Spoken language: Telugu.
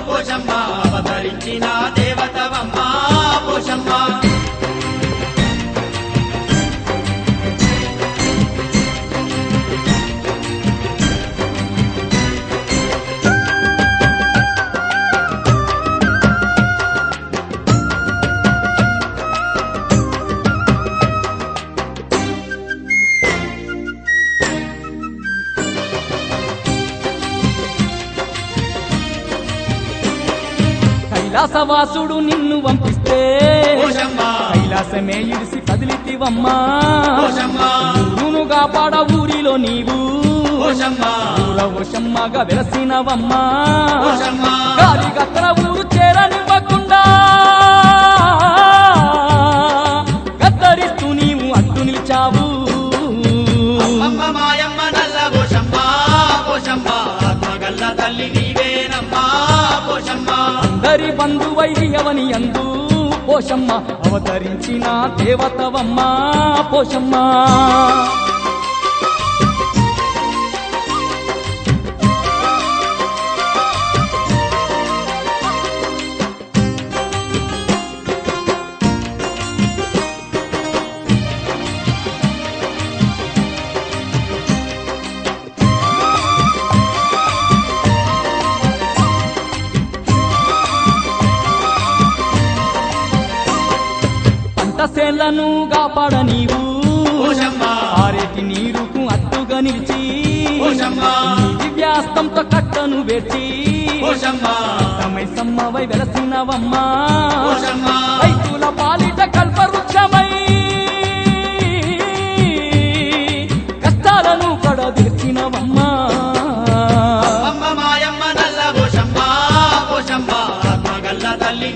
పోషమ్మ అవతరించిన దేవతవమ్మ పోషమ్మ. కైలాసవాసుడు నిన్ను పంపిస్తే కైలాసమే ఇడిసి కదిలితివమ్మా. ఊరును కాపాడ ఊరిలో నీవు ఊరవశమ్మగా వెలసినవమ్మా. గాలిగత్తర ఊరు చేరనివ్వకుండా గద్దరిస్తూ నీవు అడ్డు నిలిచావు. మాయమ్మ నల్ల పోషమ్మ పోషమ్మ ఆత్మగల్ల తల్లి నీవేనమ్మా పోషమ్మ. అందరి బంధువైదియవని అందు పోషమ్మ అవతరించిన దేవతవమ్మ పోషమ్మ. సేలను కాపాడ నీవు ఆరేటి నీరుకు అట్టుగా నిలిచి దివ్యాస్తంతో కట్టను వేచి సమై సమ్మవై వెలసినవమ్మా. రైతుల పాలిట కల్పవృక్షమై కష్టాలను కడదీర్చినవమ్మా. మాయమ్మ నల్ల పోషమ్మ పోషమ్మ ఆత్మగల్ల తల్లి